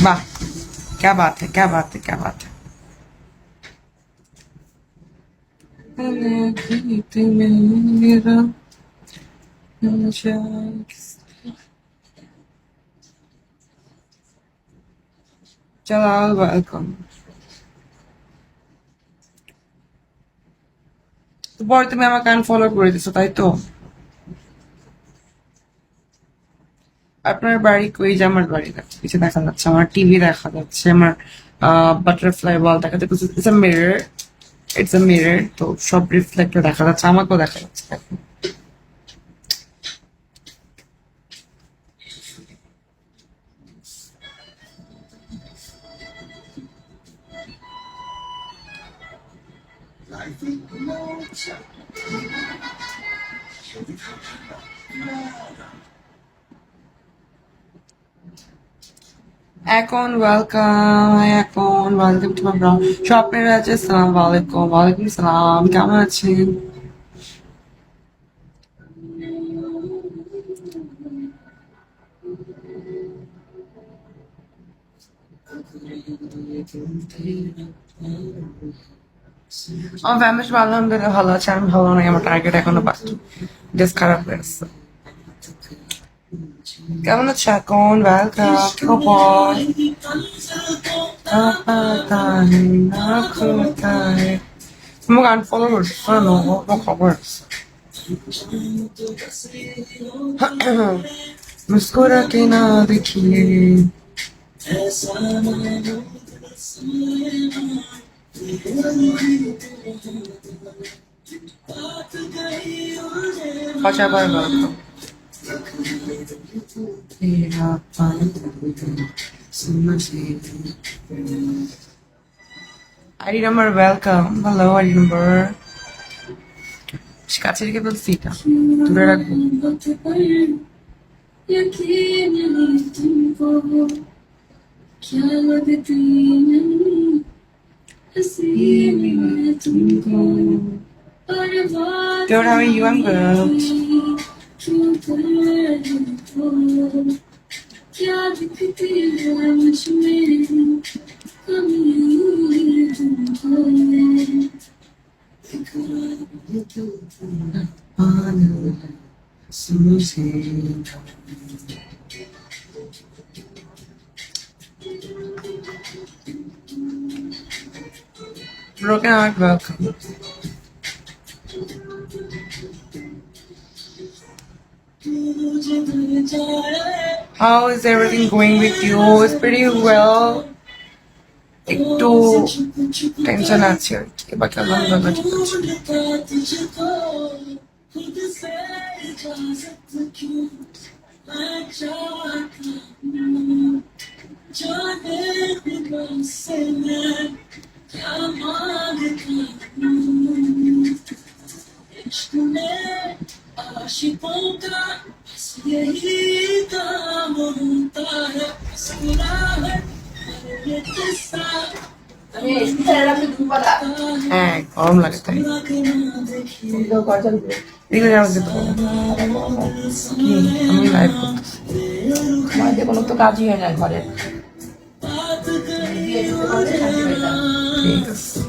वाह, क्या बात है, क्या बात है, क्या बात है। गीत मेरा चलो वेलकम। তো পরে তুমি আমাকে আনফলো করে দিছো তাই তো? আপনার বাড়ি কই? যে আমার বাড়ি দেখো, কিছু দেখা যাচ্ছে, আমার টিভি দেখা যাচ্ছে, আমার বাটারফ্লাই বল দেখা যাচ্ছে। It's a mirror, it's a mirror, তো সব রিফ্লেক্টর দেখা যাচ্ছে, আমাকেও দেখা যাচ্ছে। এখন ওয়েলকাম, এখন ওয়েলকাম টু মাই ব্লগ। স্বপ্নের আছে, সালাম আলাইকুম। ওয়ালাইকুম সালাম, কেমন আছেন? আমার ফ্যামিলি আলহামদুলিল্লাহ ভালো আছে, আমি ভালো নাই, আমার টার্গেট এখনো বাকি, জাস্ট খারাপ হয়ে আসছে। কেমন আছো এখন? ওয়েলকাম, কি খবর? তোমাকে আনফলো করছি কেন? কোনো খবর আছে? मुस्कुरा के ना देखिए। পাশাপাশি গল্প तेरा पानी ID number welcome. Hello ID number, কাছে রেখে বলছি, এটা দূরে রাখবো। यकीन नहीं तुमको क्या लगती नहीं हसीन मैं तुमको Don't have a UN girl. क्यों कर हो क्या दिखती है मुझ में कमी तुमको Broken heart, welcome. How is everything going with you? It's pretty well. একটু টেনশন আছে আর কি, বাকি আলহামদুলিল্লাহ ঠিক হ্যাঁ, গরম লাগে তাই। এগুলো জানো যেতে পারবো কি, আমি লাইভ করতেছি, আমাদের কোনো তো কাজই হয় না ঘরের। ঠিক আছে।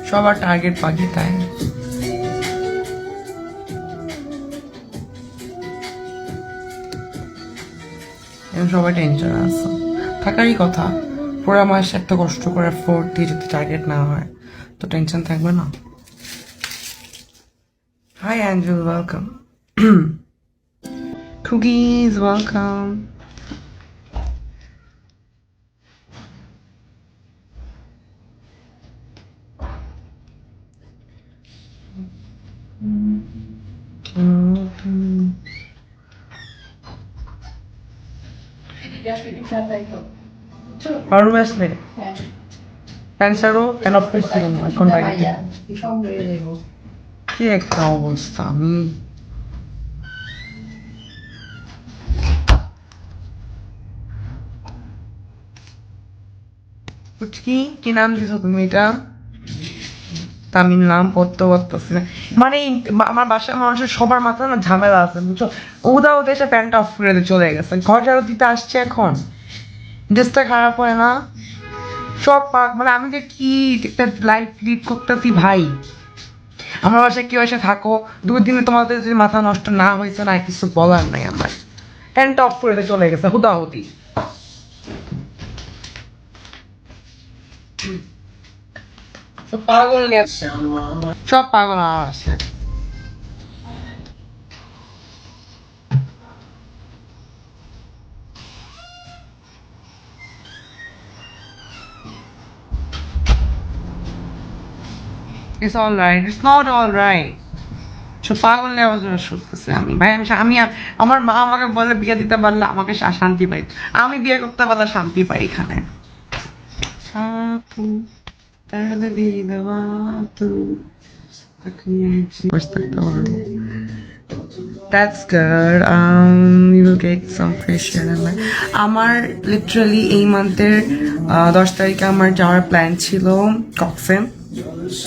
সবার টার্গেট বাকি তাই। সবাই টেনশন আছে, থাকারই কথা। পুরো মাস এত কষ্ট করে ফোর্থ দিয়ে যদি টার্গেট না হয় তো টেনশন থাকবে না। Hi Angel, welcome. Cookies, welcome. রুমে আসলে প্যান্সারও কেন পেয়েছিলাম এখন বাড়িতে। কি একটা অবস্থা, আমি কি কি নাম দিছো তুমি এটা? তামিল নাম পড়তে পারতেছি না মানে আমার বাসার মানুষের সবার মাথায় না ঝামেলা আছে বুঝছো ওদা এসে প্যান্ট অফ করে দিয়ে চলে গেছে ঘর ঝাড়ু দিতে আসছে এখন ড্রেসটা খারাপ হয় না সব মানে আমি যে কি একটা লাইফ লিড করতেছি ভাই আমার বাসায় কেউ এসে থাকো 2 দিনে তোমাদের যদি মাথা নষ্ট না হয়েছে না কিছু বলার নাই আমার প্যান্ট অফ করে দিয়ে চলে গেছে হুদাহুদি সব পাগল নিয়ে আসছে সব পাগল আমার আছে It's all right. It's not all right. সব পাগল নেওয়া শুনতেছে আমি ভাই আমি আমার মা আমাকে বলে বিয়ে দিতে পারলে আমাকে শান্তি পাই আমি বিয়ে করতে পারলে শান্তি পাই এখানে তাহলে দিয়ে দেওয়া তো That's good. We will get some fresh air and like আমার লিটারালি এই মান্থের 10 তারিখে আমার যাওয়ার প্ল্যান ছিল কক্সে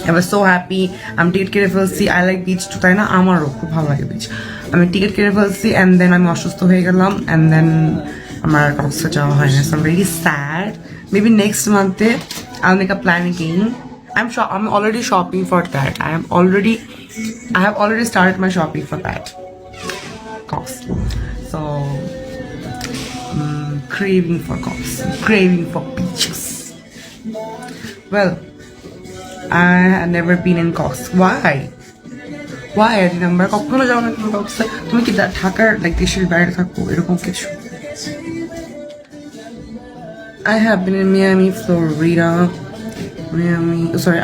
I was so happy আমি টিকিট কেটে ফেলছি I like beach টু তাই না আমারও খুব ভালো লাগে বিচ আমি টিকিট কেটে ফেলছি and then আমি অসুস্থ হয়ে গেলাম and then আমার কক্সে যাওয়া হয় না so I'm very sad maybe next month I'll make a plan again I'm already shopping for that I have already started my shopping for that cost so craving for cost craving for beaches well I have never been in Cox why I remember কখনো যাও না তুমি কক্সে তুমি কি ঢাকার like দেশের বাইরে থাকো এরকম কিছু I have been in Miami Florida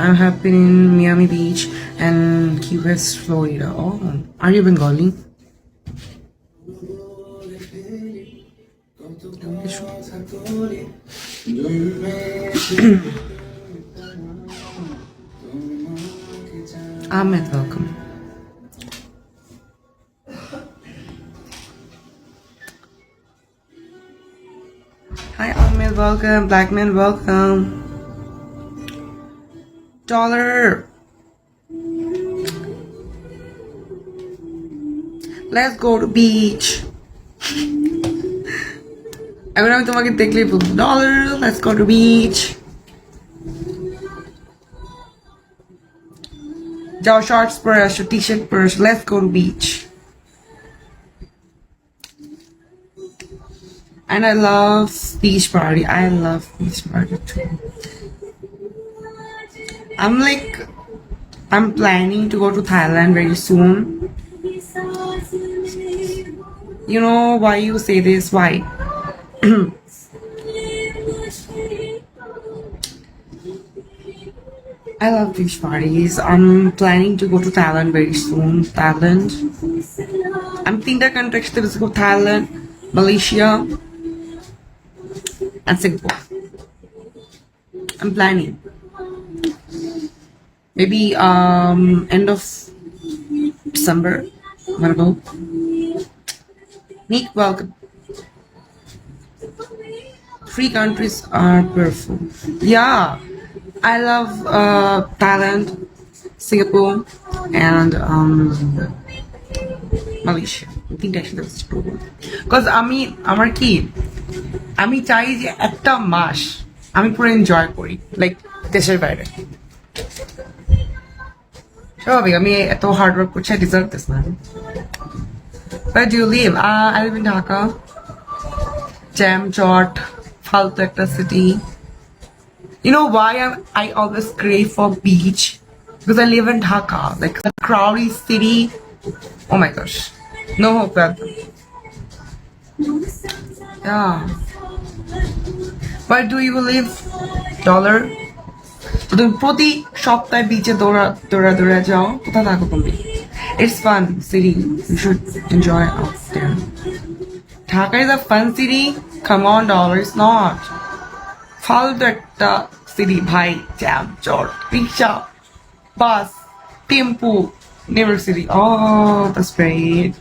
I have been in Miami Beach and Key West, Florida. Oh, are you Bengali? Ahmed, welcome. Hi Ahmed, welcome. Black man, welcome. Dollar. Let's go to beach. এখন আমি তোমাকে দেখলেই বলবো dollar let's go to beach যাও shorts পরে আসো T shirt পরে আসো let's go to beach and I love beach party too I'm planning to go to Thailand very soon. You know why you say this? Why? I love beach parties. I'm planning to go to Thailand very soon. Thailand. I'm thinking that country to go Thailand, Malaysia, and Singapore. I'm planning. Maybe end of December. I'm gonna go. Nick, welcome. 3 countries are beautiful. Yeah, I love Thailand, Singapore, and Malaysia. I think I should have spoken. Because আমি চাই যে একটা মাস আমি পুরো enjoy করি like দেশের বাইরে স্বাভাবিক আমি এত হার্ড ওয়ার্ক করছি I deserve this man. Where do you live? I live in Dhaka. Jam Jot, ফালতু একটা city. You know why I always crave for beach? Because I live in Dhaka, like a crowded city. Oh my gosh, no hope that. Yeah. Where do you live? Dollar. তুমি প্রতি সপ্তাহে বিচে দৌড়া যাও কোথায় থাকো তুমি It's fun city. You should enjoy out there. Dhaka is a fun city. Come on, dollar. It's not. ফালতু একটা city ভাই জ্যাম জট রিক্সা বাস টেম্পু never city. Oh, that's great.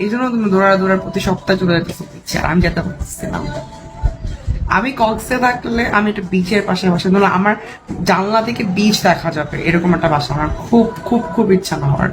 এই জন্য তুমি দৌড়ার প্রতি সপ্তাহে চলে যেতেছো আর আমি যেতে পারতেছি না আমি কক্সে থাকলে আমি একটা বিচের পাশে বাসা, ধরো আমার জানলা থেকে বিচ দেখা যাবে এরকম একটা বাসা আমার খুব খুব খুব ইচ্ছা না হওয়ার।